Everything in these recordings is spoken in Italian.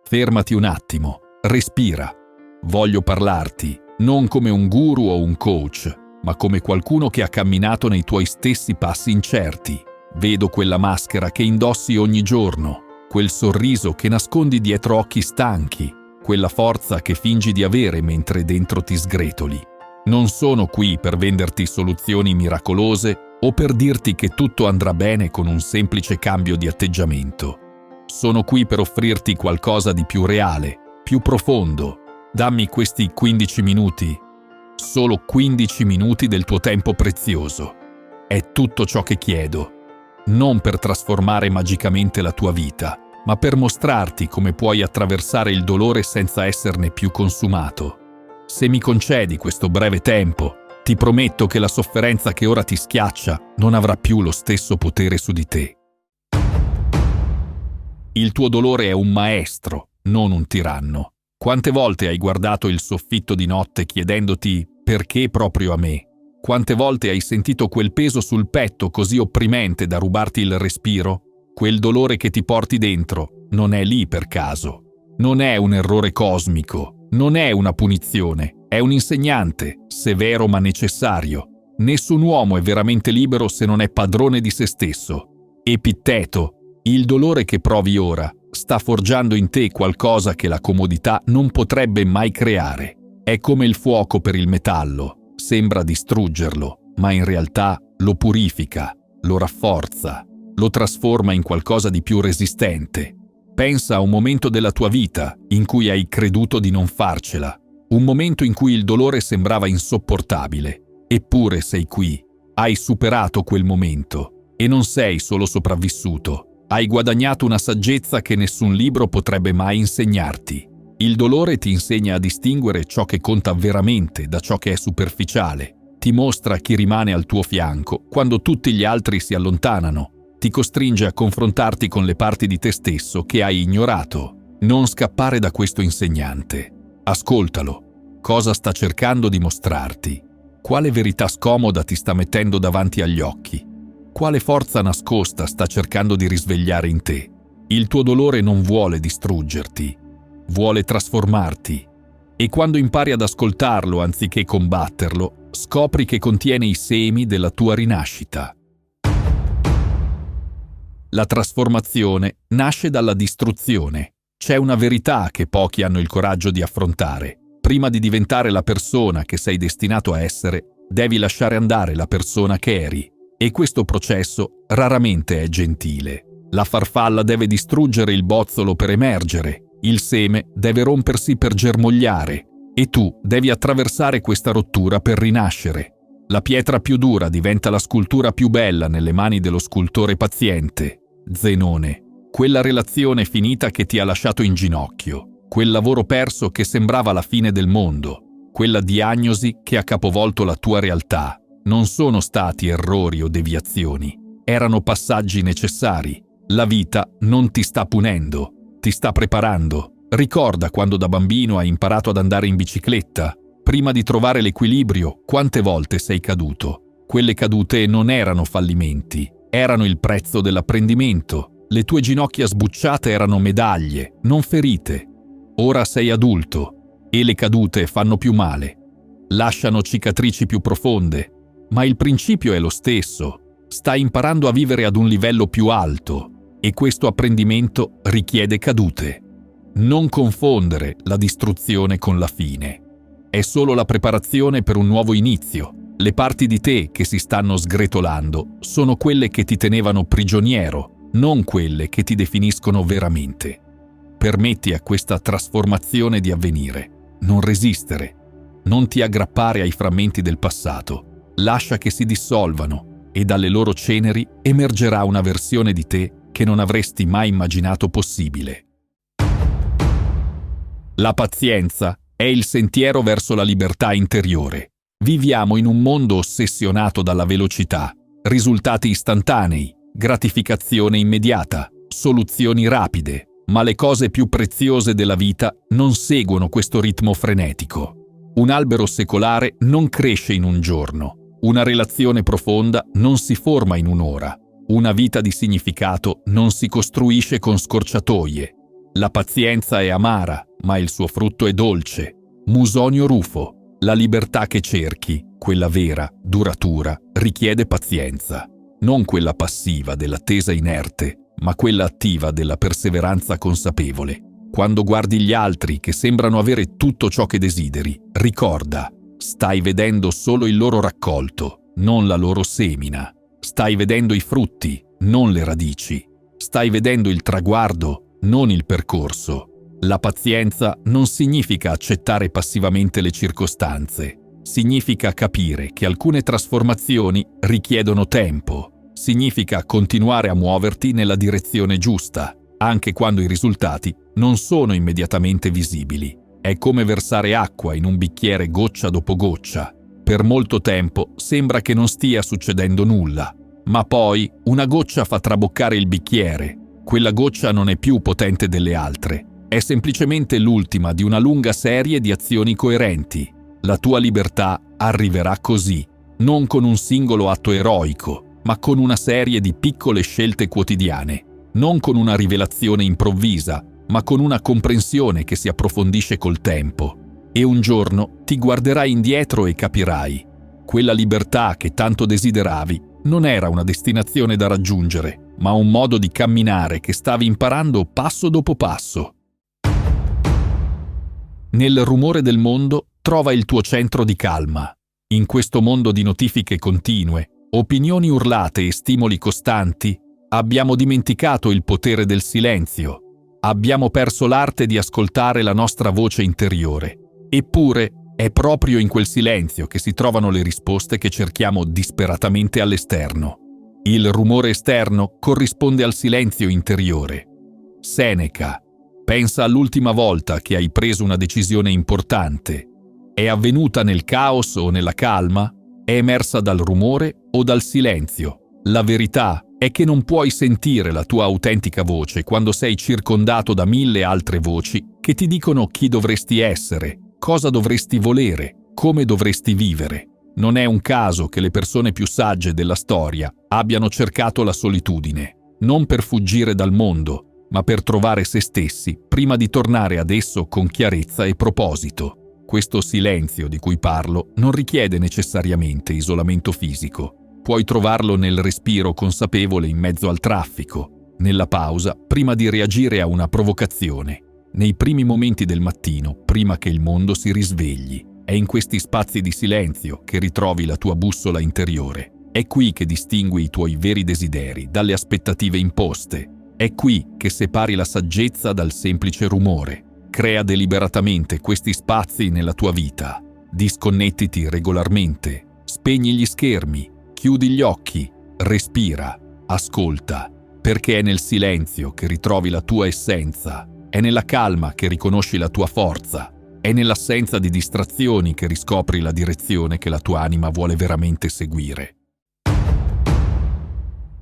Fermati un attimo, respira. Voglio parlarti, non come un guru o un coach, ma come qualcuno che ha camminato nei tuoi stessi passi incerti. Vedo quella maschera che indossi ogni giorno, quel sorriso che nascondi dietro occhi stanchi, quella forza che fingi di avere mentre dentro ti sgretoli. Non sono qui per venderti soluzioni miracolose o per dirti che tutto andrà bene con un semplice cambio di atteggiamento. Sono qui per offrirti qualcosa di più reale, più profondo. Dammi questi 15 minuti, solo 15 minuti del tuo tempo prezioso. È tutto ciò che chiedo. Non per trasformare magicamente la tua vita, ma per mostrarti come puoi attraversare il dolore senza esserne più consumato. Se mi concedi questo breve tempo, ti prometto che la sofferenza che ora ti schiaccia non avrà più lo stesso potere su di te. Il tuo dolore è un maestro, non un tiranno. Quante volte hai guardato il soffitto di notte chiedendoti perché proprio a me? Quante volte hai sentito quel peso sul petto così opprimente da rubarti il respiro? Quel dolore che ti porti dentro non è lì per caso. Non è un errore cosmico, non è una punizione, è un insegnante, severo ma necessario. Nessun uomo è veramente libero se non è padrone di se stesso. Epitteto, il dolore che provi ora sta forgiando in te qualcosa che la comodità non potrebbe mai creare. È come il fuoco per il metallo, sembra distruggerlo, ma in realtà lo purifica, lo rafforza, lo trasforma in qualcosa di più resistente. Pensa a un momento della tua vita in cui hai creduto di non farcela, un momento in cui il dolore sembrava insopportabile. Eppure sei qui, hai superato quel momento e non sei solo sopravvissuto. Hai guadagnato una saggezza che nessun libro potrebbe mai insegnarti. Il dolore ti insegna a distinguere ciò che conta veramente da ciò che è superficiale. Ti mostra chi rimane al tuo fianco quando tutti gli altri si allontanano. Ti costringe a confrontarti con le parti di te stesso che hai ignorato. Non scappare da questo insegnante. Ascoltalo. Cosa sta cercando di mostrarti? Quale verità scomoda ti sta mettendo davanti agli occhi? Quale forza nascosta sta cercando di risvegliare in te? Il tuo dolore non vuole distruggerti, vuole trasformarti. E quando impari ad ascoltarlo anziché combatterlo, scopri che contiene i semi della tua rinascita. La trasformazione nasce dalla distruzione. C'è una verità che pochi hanno il coraggio di affrontare. Prima di diventare la persona che sei destinato a essere, devi lasciare andare la persona che eri. E questo processo raramente è gentile. La farfalla deve distruggere il bozzolo per emergere, il seme deve rompersi per germogliare e tu devi attraversare questa rottura per rinascere. La pietra più dura diventa la scultura più bella nelle mani dello scultore paziente. Zenone, quella relazione finita che ti ha lasciato in ginocchio, quel lavoro perso che sembrava la fine del mondo, quella diagnosi che ha capovolto la tua realtà. Non sono stati errori o deviazioni, erano passaggi necessari. La vita non ti sta punendo, ti sta preparando. Ricorda quando da bambino hai imparato ad andare in bicicletta. Prima di trovare l'equilibrio, quante volte sei caduto? Quelle cadute non erano fallimenti, erano il prezzo dell'apprendimento. Le tue ginocchia sbucciate erano medaglie, non ferite. Ora sei adulto e le cadute fanno più male. Lasciano cicatrici più profonde. Ma il principio è lo stesso. Stai imparando a vivere ad un livello più alto e questo apprendimento richiede cadute. Non confondere la distruzione con la fine. È solo la preparazione per un nuovo inizio. Le parti di te che si stanno sgretolando sono quelle che ti tenevano prigioniero, non quelle che ti definiscono veramente. Permetti a questa trasformazione di avvenire. Non resistere. Non ti aggrappare ai frammenti del passato. Lascia che si dissolvano e dalle loro ceneri emergerà una versione di te che non avresti mai immaginato possibile. La pazienza è il sentiero verso la libertà interiore. Viviamo in un mondo ossessionato dalla velocità, risultati istantanei, gratificazione immediata, soluzioni rapide, ma le cose più preziose della vita non seguono questo ritmo frenetico. Un albero secolare non cresce in un giorno. Una relazione profonda non si forma in un'ora. Una vita di significato non si costruisce con scorciatoie. La pazienza è amara, ma il suo frutto è dolce. Musonio Rufo. La libertà che cerchi, quella vera, duratura, richiede pazienza. Non quella passiva dell'attesa inerte, ma quella attiva della perseveranza consapevole. Quando guardi gli altri che sembrano avere tutto ciò che desideri, ricorda, stai vedendo solo il loro raccolto, non la loro semina. Stai vedendo i frutti, non le radici. Stai vedendo il traguardo, non il percorso. La pazienza non significa accettare passivamente le circostanze. Significa capire che alcune trasformazioni richiedono tempo. Significa continuare a muoverti nella direzione giusta, anche quando i risultati non sono immediatamente visibili. È come versare acqua in un bicchiere goccia dopo goccia. Per molto tempo sembra che non stia succedendo nulla, ma poi una goccia fa traboccare il bicchiere. Quella goccia non è più potente delle altre. È semplicemente l'ultima di una lunga serie di azioni coerenti. La tua libertà arriverà così, non con un singolo atto eroico, ma con una serie di piccole scelte quotidiane. Non con una rivelazione improvvisa, ma con una comprensione che si approfondisce col tempo. E un giorno ti guarderai indietro e capirai. Quella libertà che tanto desideravi non era una destinazione da raggiungere, ma un modo di camminare che stavi imparando passo dopo passo. Nel rumore del mondo trova il tuo centro di calma. In questo mondo di notifiche continue, opinioni urlate e stimoli costanti, abbiamo dimenticato il potere del silenzio. Abbiamo perso l'arte di ascoltare la nostra voce interiore. Eppure, è proprio in quel silenzio che si trovano le risposte che cerchiamo disperatamente all'esterno. Il rumore esterno corrisponde al silenzio interiore. Seneca. Pensa all'ultima volta che hai preso una decisione importante. È avvenuta nel caos o nella calma? È emersa dal rumore o dal silenzio? La verità è che non puoi sentire la tua autentica voce quando sei circondato da 1000 altre voci che ti dicono chi dovresti essere, cosa dovresti volere, come dovresti vivere. Non è un caso che le persone più sagge della storia abbiano cercato la solitudine, non per fuggire dal mondo, ma per trovare se stessi prima di tornare ad esso con chiarezza e proposito. Questo silenzio di cui parlo non richiede necessariamente isolamento fisico. Puoi trovarlo nel respiro consapevole in mezzo al traffico, nella pausa prima di reagire a una provocazione, nei primi momenti del mattino prima che il mondo si risvegli. È in questi spazi di silenzio che ritrovi la tua bussola interiore. È qui che distingui i tuoi veri desideri dalle aspettative imposte. È qui che separi la saggezza dal semplice rumore. Crea deliberatamente questi spazi nella tua vita. Disconnettiti regolarmente. Spegni gli schermi. Chiudi gli occhi. Respira. Ascolta. Perché è nel silenzio che ritrovi la tua essenza. È nella calma che riconosci la tua forza. È nell'assenza di distrazioni che riscopri la direzione che la tua anima vuole veramente seguire.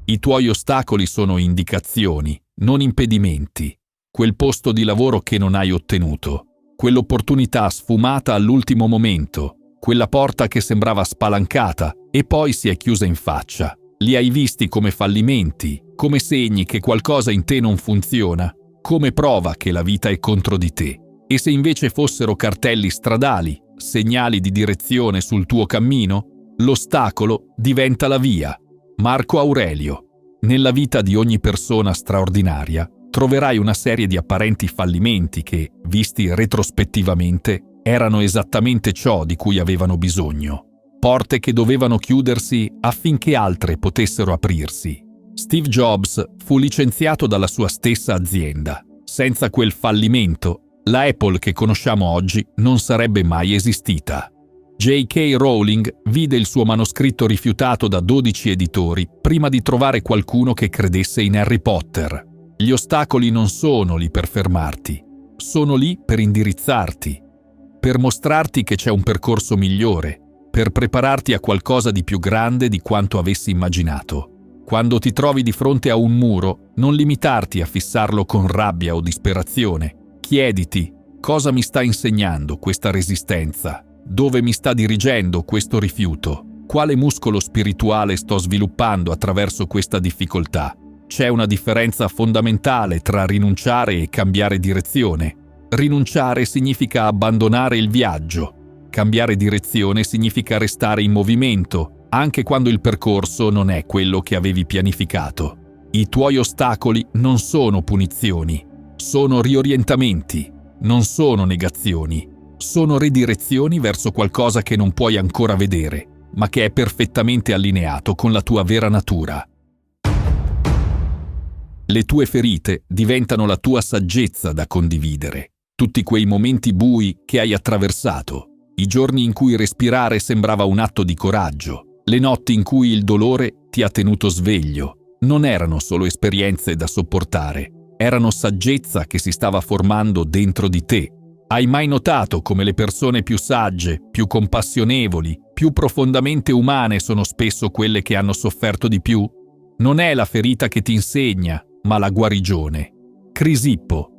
I tuoi ostacoli sono indicazioni, non impedimenti. Quel posto di lavoro che non hai ottenuto, quell'opportunità sfumata all'ultimo momento, quella porta che sembrava spalancata e poi si è chiusa in faccia. Li hai visti come fallimenti, come segni che qualcosa in te non funziona, come prova che la vita è contro di te. E se invece fossero cartelli stradali, segnali di direzione sul tuo cammino, l'ostacolo diventa la via. Marco Aurelio. Nella vita di ogni persona straordinaria troverai una serie di apparenti fallimenti che, visti retrospettivamente, erano esattamente ciò di cui avevano bisogno. Porte che dovevano chiudersi affinché altre potessero aprirsi. Steve Jobs fu licenziato dalla sua stessa azienda. Senza quel fallimento, la Apple che conosciamo oggi non sarebbe mai esistita. J.K. Rowling vide il suo manoscritto rifiutato da 12 editori prima di trovare qualcuno che credesse in Harry Potter. Gli ostacoli non sono lì per fermarti, sono lì per indirizzarti, per mostrarti che c'è un percorso migliore, per prepararti a qualcosa di più grande di quanto avessi immaginato. Quando ti trovi di fronte a un muro, non limitarti a fissarlo con rabbia o disperazione. Chiediti: cosa mi sta insegnando questa resistenza? Dove mi sta dirigendo questo rifiuto? Quale muscolo spirituale sto sviluppando attraverso questa difficoltà? C'è una differenza fondamentale tra rinunciare e cambiare direzione. Rinunciare significa abbandonare il viaggio. Cambiare direzione significa restare in movimento, anche quando il percorso non è quello che avevi pianificato. I tuoi ostacoli non sono punizioni, sono riorientamenti, non sono negazioni, sono redirezioni verso qualcosa che non puoi ancora vedere, ma che è perfettamente allineato con la tua vera natura. Le tue ferite diventano la tua saggezza da condividere. Tutti quei momenti bui che hai attraversato, i giorni in cui respirare sembrava un atto di coraggio, le notti in cui il dolore ti ha tenuto sveglio, non erano solo esperienze da sopportare, erano saggezza che si stava formando dentro di te. Hai mai notato come le persone più sagge, più compassionevoli, più profondamente umane sono spesso quelle che hanno sofferto di più? Non è la ferita che ti insegna, ma la guarigione. Crisippo.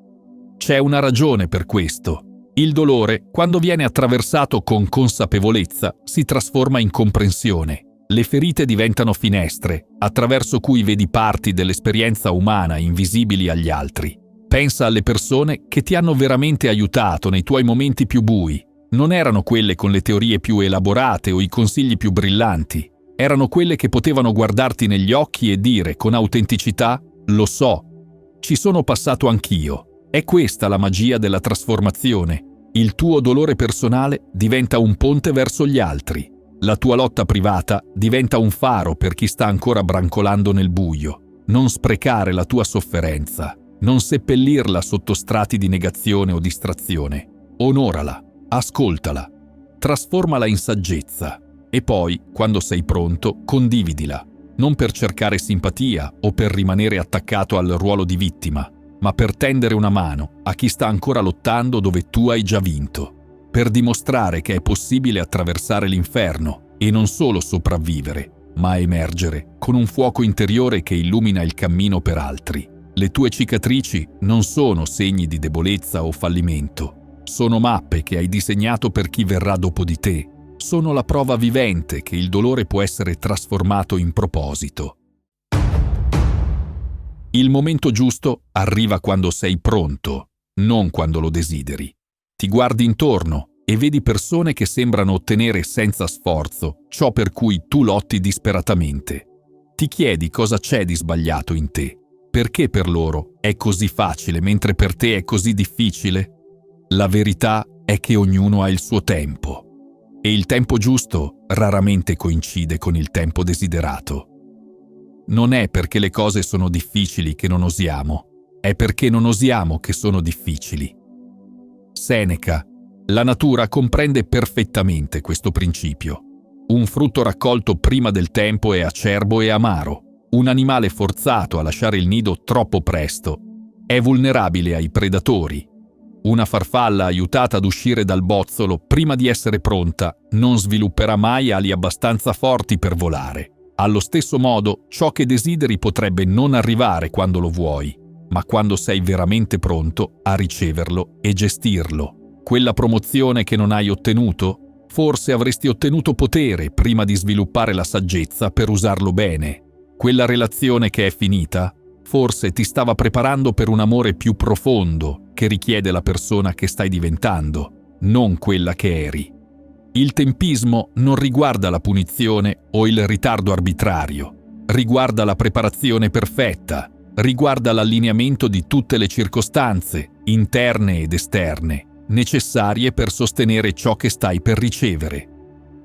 C'è una ragione per questo. Il dolore, quando viene attraversato con consapevolezza, si trasforma in comprensione. Le ferite diventano finestre, attraverso cui vedi parti dell'esperienza umana invisibili agli altri. Pensa alle persone che ti hanno veramente aiutato nei tuoi momenti più bui. Non erano quelle con le teorie più elaborate o i consigli più brillanti. Erano quelle che potevano guardarti negli occhi e dire con autenticità: «Lo so, ci sono passato anch'io». È questa la magia della trasformazione. Il tuo dolore personale diventa un ponte verso gli altri. La tua lotta privata diventa un faro per chi sta ancora brancolando nel buio. Non sprecare la tua sofferenza. Non seppellirla sotto strati di negazione o distrazione. Onorala, ascoltala, trasformala in saggezza. E poi, quando sei pronto, condividila. Non per cercare simpatia o per rimanere attaccato al ruolo di vittima, ma per tendere una mano a chi sta ancora lottando dove tu hai già vinto, per dimostrare che è possibile attraversare l'inferno e non solo sopravvivere, ma emergere con un fuoco interiore che illumina il cammino per altri. Le tue cicatrici non sono segni di debolezza o fallimento, sono mappe che hai disegnato per chi verrà dopo di te, sono la prova vivente che il dolore può essere trasformato in proposito. Il momento giusto arriva quando sei pronto, non quando lo desideri. Ti guardi intorno e vedi persone che sembrano ottenere senza sforzo ciò per cui tu lotti disperatamente. Ti chiedi cosa c'è di sbagliato in te. Perché per loro è così facile mentre per te è così difficile? La verità è che ognuno ha il suo tempo. E il tempo giusto raramente coincide con il tempo desiderato. Non è perché le cose sono difficili che non osiamo, è perché non osiamo che sono difficili. Seneca: la natura comprende perfettamente questo principio. Un frutto raccolto prima del tempo è acerbo e amaro. Un animale forzato a lasciare il nido troppo presto è vulnerabile ai predatori. Una farfalla aiutata ad uscire dal bozzolo prima di essere pronta non svilupperà mai ali abbastanza forti per volare. Allo stesso modo, ciò che desideri potrebbe non arrivare quando lo vuoi, ma quando sei veramente pronto a riceverlo e gestirlo. Quella promozione che non hai ottenuto, forse avresti ottenuto potere prima di sviluppare la saggezza per usarlo bene. Quella relazione che è finita, forse ti stava preparando per un amore più profondo che richiede la persona che stai diventando, non quella che eri. Il tempismo non riguarda la punizione o il ritardo arbitrario, riguarda la preparazione perfetta, riguarda l'allineamento di tutte le circostanze, interne ed esterne, necessarie per sostenere ciò che stai per ricevere.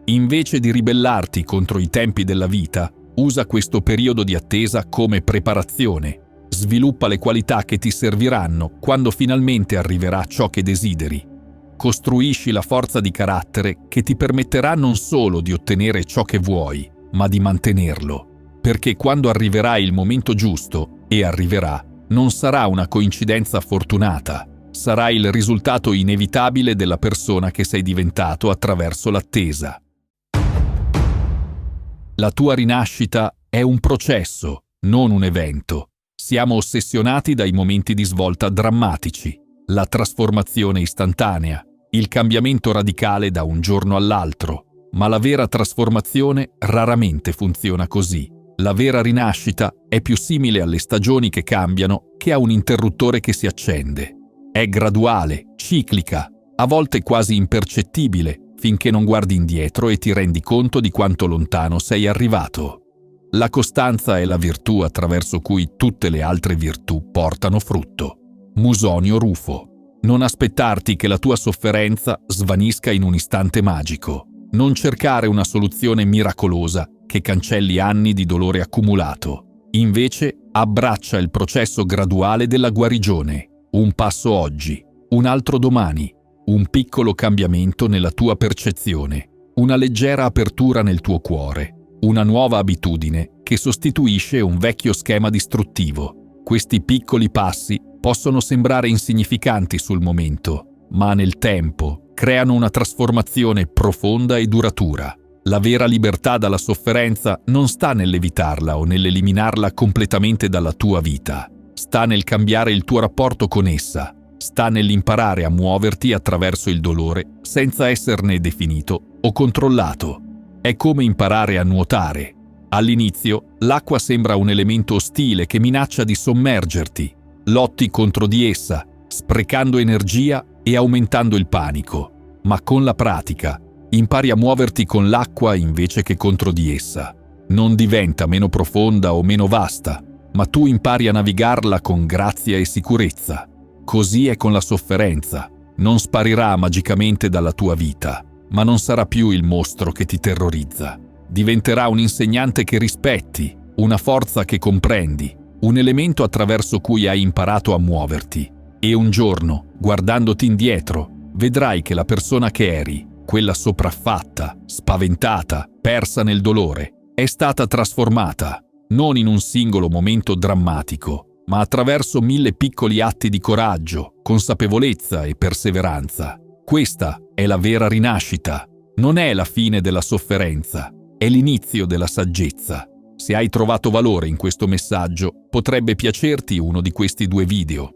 Invece di ribellarti contro i tempi della vita, usa questo periodo di attesa come preparazione. Sviluppa le qualità che ti serviranno quando finalmente arriverà ciò che desideri. Costruisci la forza di carattere che ti permetterà non solo di ottenere ciò che vuoi, ma di mantenerlo. Perché quando arriverà il momento giusto, e arriverà, non sarà una coincidenza fortunata, sarà il risultato inevitabile della persona che sei diventato attraverso l'attesa. La tua rinascita è un processo, non un evento. Siamo ossessionati dai momenti di svolta drammatici, la trasformazione istantanea, il cambiamento radicale da un giorno all'altro, ma la vera trasformazione raramente funziona così. La vera rinascita è più simile alle stagioni che cambiano che a un interruttore che si accende. È graduale, ciclica, a volte quasi impercettibile, finché non guardi indietro e ti rendi conto di quanto lontano sei arrivato. La costanza è la virtù attraverso cui tutte le altre virtù portano frutto. Musonio Rufo. Non aspettarti che la tua sofferenza svanisca in un istante magico. Non cercare una soluzione miracolosa che cancelli anni di dolore accumulato. Invece, abbraccia il processo graduale della guarigione. Un passo oggi, un altro domani, un piccolo cambiamento nella tua percezione, una leggera apertura nel tuo cuore, una nuova abitudine che sostituisce un vecchio schema distruttivo. Questi piccoli passi possono sembrare insignificanti sul momento, ma nel tempo creano una trasformazione profonda e duratura. La vera libertà dalla sofferenza non sta nell'evitarla o nell'eliminarla completamente dalla tua vita. Sta nel cambiare il tuo rapporto con essa. Sta nell'imparare a muoverti attraverso il dolore senza esserne definito o controllato. È come imparare a nuotare. All'inizio, l'acqua sembra un elemento ostile che minaccia di sommergerti. Lotti contro di essa, sprecando energia e aumentando il panico. Ma con la pratica, impari a muoverti con l'acqua invece che contro di essa. Non diventa meno profonda o meno vasta, ma tu impari a navigarla con grazia e sicurezza. Così è con la sofferenza. Non sparirà magicamente dalla tua vita, ma non sarà più il mostro che ti terrorizza. Diventerà un insegnante che rispetti, una forza che comprendi, un elemento attraverso cui hai imparato a muoverti. E un giorno, guardandoti indietro, vedrai che la persona che eri, quella sopraffatta, spaventata, persa nel dolore, è stata trasformata, non in un singolo momento drammatico, ma attraverso 1000 piccoli atti di coraggio, consapevolezza e perseveranza. Questa è la vera rinascita. Non è la fine della sofferenza, è l'inizio della saggezza. Se hai trovato valore in questo messaggio, potrebbe piacerti uno di questi 2 video.